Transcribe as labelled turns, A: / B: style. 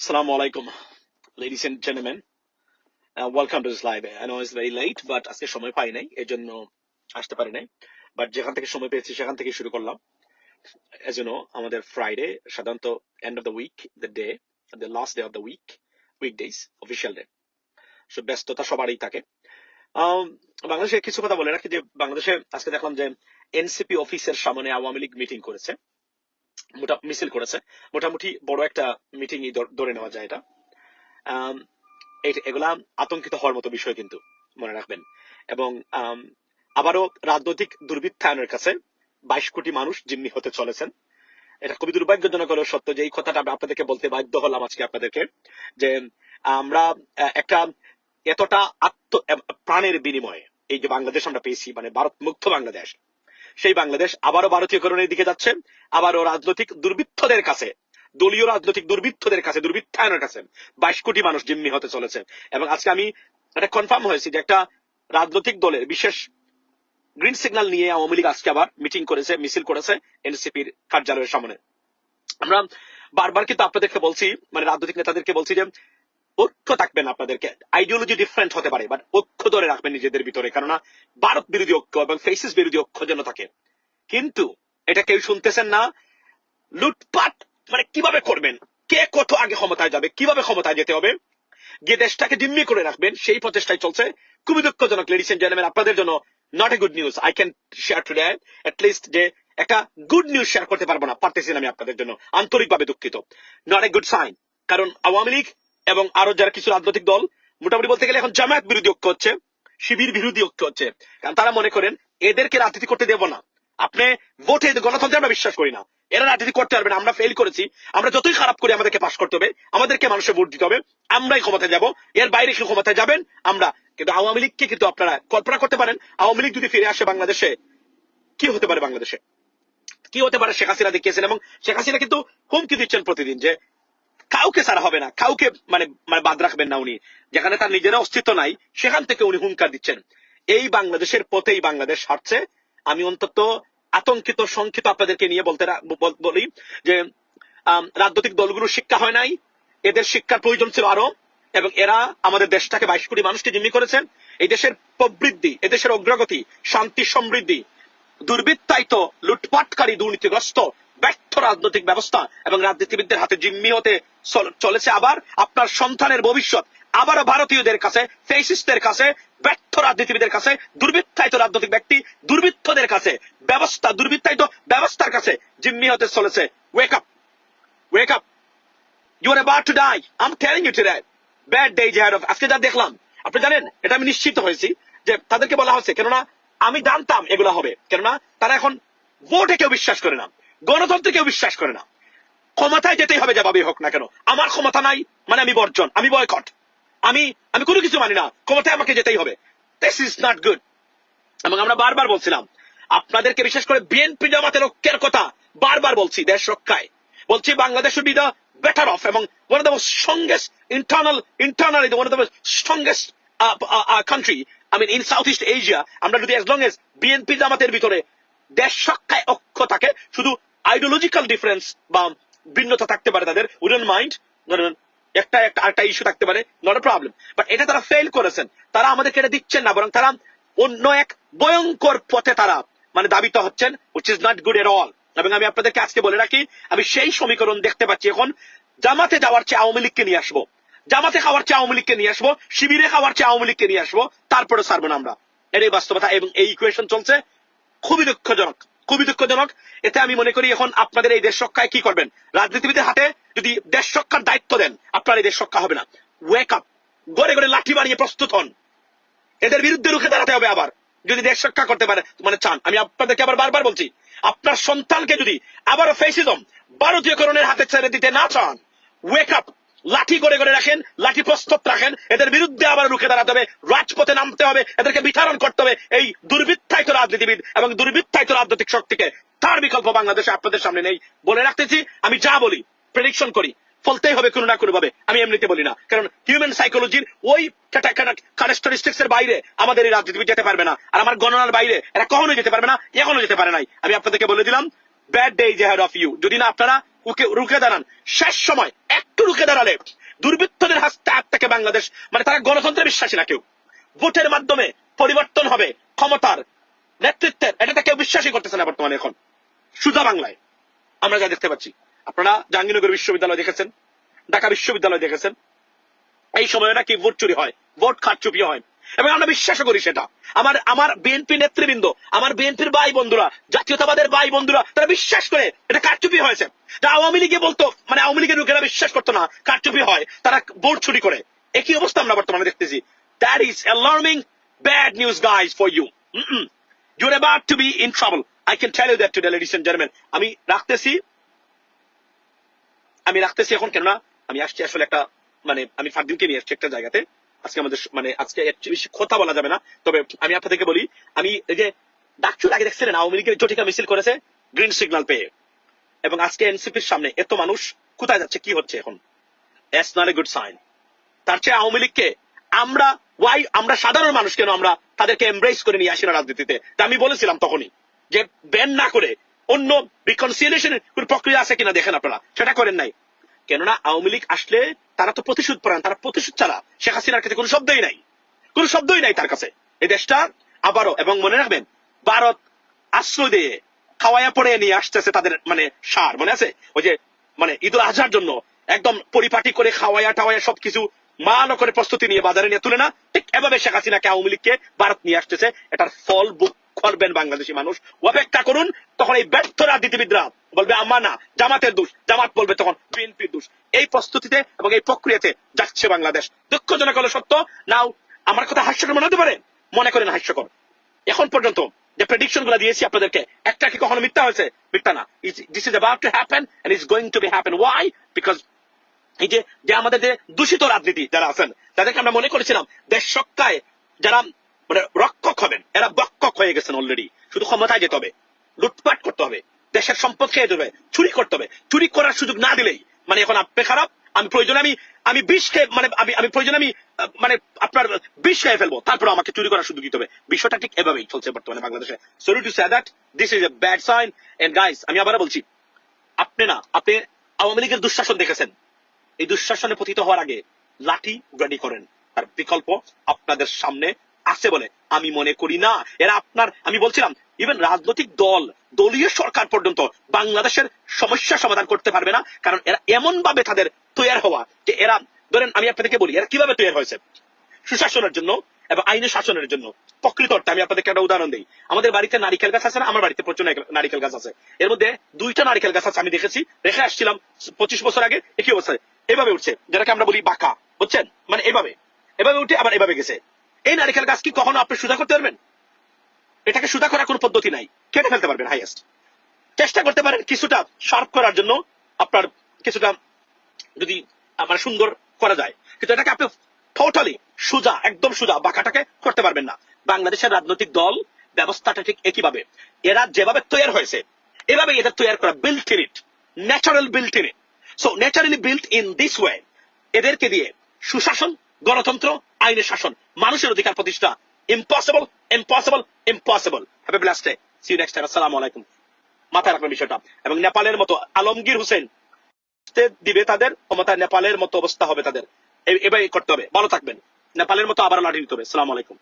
A: Assalamu alaikum, ladies and gentlemen. Welcome to this live. I know it's very late, but আজকে সময় পাই নাই, এজন্য আসতে পারি নাই। বাট যেখান থেকে সময় পেয়েছি সেখান থেকে শুরু করলাম। As you know, আমাদের ফ্রাইডে সাধারণত end of the week, the last day of the week, weekdays, official day. So ব্যস্ততা সবারই থাকে। বাংলাদেশে কিছু কথা বলে রাখি যে বাংলাদেশে আজকে দেখলাম যে এনসিপি অফিসের সামনে আওয়ামী লীগ মিটিং করেছে, মিছিল করেছে। মোটামুটি বড় একটা মিটিং ধরে নেওয়া যায় এটা। এগুলা আতঙ্কিত হওয়ার মতো বিষয় কিন্তু মনে রাখবেন। এবং আবারও রাজনৈতিক দুর্বৃত্তায়নের কাছে 22 কোটি মানুষ জিম্মি হতে চলেছেন। এটা খুবই দুর্ভাগ্যজনক হলো সত্য যে এই কথাটা আমি আপনাদেরকে বলতে বাধ্য হলাম আজকে আপনাদেরকে, যে আমরা একটা এতটা প্রাণের বিনিময়ে এই যে বাংলাদেশ আমরা পেয়েছি, মানে ভারত মুক্ত বাংলাদেশ, সেই বাংলাদেশ আবারও ভারতীয়করণের দিকে যাচ্ছে। আবারও রাজনৈতিক দুর্বৃত্তদের কাছে, দলীয় রাজনৈতিক দুর্বৃত্তদের কাছে, দুর্বৃত্তায়নের কাছে 22 কোটি মানুষ জিম্মি হতে চলেছে। এবং আজকে আমি এটা কনফার্ম হয়েছি যে একটা রাজনৈতিক দলের বিশেষ গ্রিন সিগন্যাল নিয়ে আওয়ামী লীগ আজকে আবার মিটিং করেছে, মিছিল করেছে এনসিপির কার্যালয়ের সামনে। আমরা বারবার কিন্তু আপনাদেরকে বলছি, মানে রাজনৈতিক নেতাদেরকে বলছি যে ঐক্য থাকবেন, আপনাদেরকে আইডিওলজি ডিফারেন্ট হতে পারে, বাট ঐক্য ধরে রাখবেন নিজেদের ভিতরে, কেননা ভারত বিরোধী ঐক্য এবং ফেসিস বিরোধী ঐক্য যেন থাকে। কিন্তু এটা কেউ শুনতেছেন না। লুটপাট মানে কিভাবে করবেন, কে কত আগে ক্ষমতায় যাবে, কিভাবে ক্ষমতায় যেতে হবে, গিয়ে দেশটাকে জিম্মি করে রাখবেন, সেই প্রচেষ্টাই চলছে। খুবই দুঃখজনক লেডিস এন্ড জেন্টলম্যান, আপনাদের জন্য not a good news I can share today. At least যে একটা গুড নিউজ শেয়ার করতে পারবো না, পারতেছি না আমি আপনাদের জন্য, আন্তরিকভাবে দুঃখিত। নট এ গুড সাইন, কারণ আওয়ামী লীগ এবং আরো যারা কিছু রাজনৈতিক দল, মোটামুটি বলতে গেলে এখন জামায়াত বিরোধী ঐক্য হচ্ছে, শিবির বিরোধী ঐক্য হচ্ছে। কারণ তারা মনে করেন এদেরকে রাজনীতি করতে দেব না, আপনি ভোটে গণতন্ত্রে আমরা বিশ্বাস করি না, এরা রাজনীতি করতে পারবে না, আমরা ফেল করেছি, আমরা যতই খারাপ করি আমাদেরকে পাশ করতে হবে, আমাদেরকে মানুষের ভোট দিতে হবে, আমরাই ক্ষমতায় যাব, এর বাইরে কেউ ক্ষমতায় যাবেন আমরা। কিন্তু আওয়ামী লীগকে কিন্তু আপনারা কল্পনা করতে পারেন, আওয়ামী লীগ যদি ফিরে আসে বাংলাদেশে, কি হতে পারে বাংলাদেশে, কি হতে পারে। শেখ হাসিনা দেখিয়েছেন, এবং শেখ হাসিনা কিন্তু হুমকি দিচ্ছেন প্রতিদিন যে কাউকে ছাড়া হবে না, কাউকে মানে বাদ রাখবেন না উনি, যেখানে তার নিজের অস্তিত্ব নাই সেখান থেকে উনি হুঙ্কার দিচ্ছেন। এই বাংলাদেশের পথেই বাংলাদেশ হাঁটছে। আমি অন্তত আতঙ্কিত, শঙ্কিত আপনাদেরকে নিয়ে বলি যে রাজনৈতিক দলগুলোর শিক্ষা হয় নাই, এদের শিক্ষার প্রয়োজন ছিল আরো। এবং এরা আমাদের দেশটাকে 22 কোটি মানুষকে জিম্মি করেছেন। এই দেশের প্রবৃদ্ধি, এদেশের অগ্রগতি, শান্তি সমৃদ্ধি, দুর্বৃত্তায়িত, লুটপাটকারী, দুর্নীতিগ্রস্ত, ব্যর্থ রাজনৈতিক ব্যবস্থা এবং রাজনীতিবিদদের হাতে জিম্মি হতে চলেছে। আবার আপনার সন্তানের ভবিষ্যৎ আবারও ভারতীয়দের কাছে, ফেসিস্টদের কাছে, ব্যর্থ রাজনীতিবিদের কাছে, দুর্বৃত্তায়িত রাজনৈতিক ব্যক্তি, দুর্বৃত্তদের কাছে, ব্যবস্থা, দুর্বৃত্তায়িত ব্যবস্থার কাছে জিম্মি হতে চলেছে। Wake up, wake up, you are about to die, I am telling you today, bad days ahead of. আজকে যা দেখলাম, আপনি জানেন, এটা আমি নিশ্চিত হয়েছি যে তাদেরকে বলা হচ্ছে, কেননা আমি জানতাম এগুলো হবে, কেননা তারা এখন ভোটে কেউ বিশ্বাস করে না, গণতন্ত্রে কেউ বিশ্বাস করে না, ক্ষমতায় যেতেই হবে যেভাবেই হোক না কেন। আমার ক্ষমতা নাই মানে আমি বর্জন, আমি বয়কট, আমি কোনো কিছু মানি না, ক্ষমতায় আমাকে যেতেই হবে। This is not good. এবং আমরা বারবার বলছিলাম আপনাদেরকে, বিশেষ করে বিএনপি জামাতের ঐক্যের কথা বারবার বলছি, দেশ রক্ষায় বলছি, Bangladesh should be the better off এবং one of the strongest internally one of the strongest country, I mean in Southeast Asia. আমরা যদি as long as বিএনপি জামাতের ভিতরে দেশ রক্ষায় ঐক্য থাকে, শুধু আইডিওলজিক্যাল ডিফারেন্স বা ভিন্নতা থাকতে পারে তাদের, উই ডোন্ট মাইন্ড, একটা ইস্যু থাকতে পারে, নট এ প্রবলেম, বাট এটা তারা ফেল করেছেন। তারা আমাদেরকে এটা দিচ্ছেন না, বরং তারা অন্য এক ভয়ঙ্কর পথে তারা মানে দাবিত হচ্ছেন, which is not good at all. এবং আমি আপনাদেরকে আজকে বলে রাখি, আমি সেই সমীকরণ দেখতে পাচ্ছি এখন, জামাতে যাওয়ার চেয়ে আওয়ামী লীগকে নিয়ে আসবো, জামাতে খাওয়ার চেয়ে আওয়ামী লীগকে নিয়ে আসবো, শিবিরে খাওয়ার চেয়ে আওয়ামী লীগকে নিয়ে আসবো, তারপরে ছাড়বো না আমরা। এটাই বাস্তবতা। এবং এই ইকুয়েশন চলছে, খুবই দুঃখজনক, খুবই দুঃখজনক। এতে আমি মনে করি এখন আপনাদের এই দেশ রক্ষায় কি করবেন, রাজনীতিবিদের হাতে যদি দেশ রক্ষার দায়িত্ব দেন, আপনার এই দেশ রক্ষা হবে না। ওয়েক আপ, গড়ে গড়ে লাঠি বানিয়ে প্রস্তুত হন, এদের বিরুদ্ধে রুখে দাঁড়াতে হবে আবার, যদি দেশ রক্ষা করতে পারে মানে চান। আমি আপনাদেরকে আবার বারবার বলছি, আপনার সন্তানকে যদি আবারও ফেসিজম, ভারতীয়করণের হাতে ছেড়ে দিতে না চান, ওয়েক আপ, লাঠি করে করে রাখেন, লাঠি প্রস্তুত রাখেন, এদের বিরুদ্ধে আবার রুখে দাঁড়াতে হবে, রাজপথে নামতে হবে, এদেরকে বিতাড়ন করতে হবে, এই দুর্বৃত্তায়িত রাজনীতিবিদ এবং দুর্বৃত্তায়িত রাজনৈতিক শক্তিকে। তার বিকল্প বাংলাদেশে আপনাদের সামনে নেই। বলে রাখতেছি, আমি যা বলি, প্রেডিকশন করি, ফলতেই হবে কোনো না কোনো ভাবে, আমি এমনিতে বলি না, কারণ হিউম্যান সাইকোলজির ওই ক্যারেক্টারিস্টিক্স এর বাইরে আমাদের এই রাজনীতিবিদ যেতে পারবে না, আর আমার গণনার বাইরে এরা কখনোই যেতে পারবে না, এখনো যেতে পারে নাই। আমি আপনাদেরকে বলে দিলাম, bad days ahead of you. যদি না আপনারা ওকে রুখে দাঁড়ান। শেষ সময় একটু রুখে দাঁড়ালে দুর্বৃত্তদের হাত থেকে বাংলাদেশ, মানে তারা গণতন্ত্রে বিশ্বাসী না কেউ, ভোটের মাধ্যমে পরিবর্তন হবে ক্ষমতার নেতৃত্বের, এটা কেউ বিশ্বাসই করতেছে না বর্তমানে। এখন সুজা বাংলায় আমরা যা দেখতে পাচ্ছি, আপনারা জাহাঙ্গীরনগর বিশ্ববিদ্যালয় দেখেছেন, ঢাকা বিশ্ববিদ্যালয় দেখেছেন, এই সময় নাকি ভোট চুরি হয়, ভোট কারচুপি হয়, এবং আমরা বিশ্বাস করি সেটা। আমার বিএনপি নেতৃবৃন্দ, আমার বিএনপির ভাই বন্ধুরা, জাতীয়তাবাদের ভাই বন্ধুরা, তারা বিশ্বাস করে এটা কারচুপি হয়েছে। আওয়ামী লীগে বলতো, মানে আওয়ামী লীগের লোকেরা বিশ্বাস করতো না কারচুপি হয়, তারা ভোট চুরি করে। একই অবস্থা আমরা বর্তমানে দেখতেছি। That is alarming bad news guys for you. You're about to be in trouble. I can tell you that today, ladies and gentlemen. আমি রাখতেছি এখন, কেননা আমি আসছি আসলে একটা, মানে আমি ফারদিনকে নিয়ে আসছি একটা জায়গাতে। আজকে আমাদের মানে আজকে বেশি কথা বলা যাবে না, তবে আমি আপনাদেরকে বলি, আমি এই যে ডাকচুর আগে দেখছিলেন আওয়ামী লীগের জটিকা মিছিল করেছে গ্রিন সিগন্যাল পেয়ে, এবং আজকে এনসিপির সামনে এত মানুষ কোথায় যাচ্ছে, কি হচ্ছে এখন? That's not a good sign. তার চেয়ে আওয়ামী লীগকে আমরা সাধারণ মানুষ কেন আমরা তাদেরকে এমব্রেস করে নিয়ে আসি না রাজনীতিতে? আমি বলেছিলাম তখনই যে ব্যান না করে অন্য রিকনসিলিয়েশনের কোন প্রক্রিয়া আছে কিনা দেখেন আপনারা, সেটা করেন নাই। কেননা আওয়ামী লীগ আসলে তারা তো প্রতিশোধ পরায়ণ, তারা প্রতিশোধ ছাড়া শেখ হাসিনার কাছে কোনো শব্দই নাই তার কাছে এই দেশটা আবারও। এবং মনে রাখবেন, ভারত আশ্রয় দিয়ে খাওয়াইয়া পড়ে নিয়ে আসতেছে তাদের মানে সার, মনে আছে ওই যে মানে ঈদুল আজহার জন্য একদম পরিপাটি করে খাওয়াইয়া টাওয়াইয়া সবকিছু মান করে প্রস্তুতি নিয়ে বাজারে নিয়ে তুলে না, ঠিক এভাবে শেখ হাসিনাকে আওয়ামী লীগকে ভারত নিয়ে আসতেছে। এটার ফল বুক করবেন বাংলাদেশি মানুষ, অপেক্ষা করুন। তখন এই ব্যর্থ রাজনীতিবিদরা বলবে আমার না, জামাতের দোষ, জামাত বলবে তখন বিএনপির দোষ। এই প্রস্তুতিতে এবং এই প্রক্রিয়াতে যাচ্ছে বাংলাদেশ। দুঃখজনক হলো সত্য। নাও আমার কথা হাস্যকর মনে হতে পারে, মনে করেন হাস্যকর। এখন পর্যন্ত যে প্রেডিকশন গুলো দিয়েছি আপনাদেরকে, একটা কি কখনো মিথ্যা হয়েছে? মিথ্যা না। This is about to happen and is going to be happen. Why? Because এই যে আমাদের যে দূষিত রাজনীতি যারা আছেন, তাদেরকে আমরা মনে করেছিলাম দেশ রক্ষায় যারা মানে রক্ষক হবেন, এরা বক্ষক হয়ে গেছেন অলরেডি। শুধু ক্ষমতায় যেতে হবে, লুটপাট করতে হবে, দেশের সম্পদ খেয়ে দেবে, চুরি করতে হবে। চুরি করার সুযোগ না দিলেই মানে এখন আপনি খারাপ, আমি প্রয়োজনে আমি বিষ খেয়ে আমি প্রয়োজনে মানে আপনার বিষ খেয়ে ফেলবো, তারপর আমাকে চুরি করার সুযোগ দিতে হবে। বিষয়টা ঠিক এভাবেই চলছে বর্তমানে বাংলাদেশে। Sorry to say that this is a bad sign. And guys, আমি আবার বলছি, আপনি আওয়ামী লীগের দুঃশাসন দেখেছেন। এই দুঃশাসনে পতিত হওয়ার আগে লাঠি রেডি করেন, তার বিকল্প আপনাদের সামনে আছে বলে আমি মনে করি না। এরা আমি বলছিলাম, ইভেন রাজনৈতিক দলীয় সরকার পর্যন্ত বাংলাদেশের সমস্যা সমাধান করতে পারবে না, কারণ এরা এমন ভাবে তাদের তৈরি হওয়া যে এরা, ধরেন আমি আপনাদেরকে বলি এরা কিভাবে তৈরি হয়েছে, সুশাসনের জন্য এবং আইনের শাসনের জন্য। প্রকৃত অর্থে আমি আপনাদেরকে একটা উদাহরণ দিই। আমাদের বাড়িতে নারিকেল গাছ আছে না? আমার বাড়িতে প্রচুর নারিকেল গাছ আছে। এর মধ্যে 2টা নারিকেল গাছ আছে, আমি দেখেছি, রেখে আসছিলাম 25 বছর আগে, একই অবস্থায় এভাবে উঠছে, যেটাকে আমরা বলি বাঁকা, বুঝছেন? মানে এভাবে উঠে আবার এভাবে গেছে। এই নারিকেল গাছ কি কখনো আপনি সুদা করতে পারবেন? এটাকে সুদা করার কোনো পদ্ধতি নাই, কেটে ফেলতে পারবেন হাইয়েস্ট। চেষ্টা করতে পারেন কিছুটা শার্প করার জন্য, আপনার কিছুটা যদি আমার সুন্দর করা যায়, কিন্তু এটাকে আপনি টোটালি সোজা, একদম সোজা বাঁকাটাকে করতে পারবেন না। বাংলাদেশের রাজনৈতিক দল ব্যবস্থাটা ঠিক একইভাবে, এরা যেভাবে তৈরি হয়েছে এভাবে এদের তৈরি করা, built in it, natural built in it. So naturally built in this way. এদেরকে দিয়ে সুশাসন, গণতন্ত্র, আইনের শাসন, মানুষের অধিকার প্রতিষ্ঠা impossible, impossible, impossible. Have a blessed day. See you next time. আসসালামু আলাইকুম। মাথায় রাখবেন বিষয়টা। এবং নেপালের মতো আলমগীর হোসেন দিবে তাদের ক্ষমতায়, নেপালের মতো অবস্থা হবে তাদের। এভাবে করতে হবে। ভালো থাকবেন। নেপালের মতো আবার লাঠি দিতে হবে। আসসালামু আলাইকুম।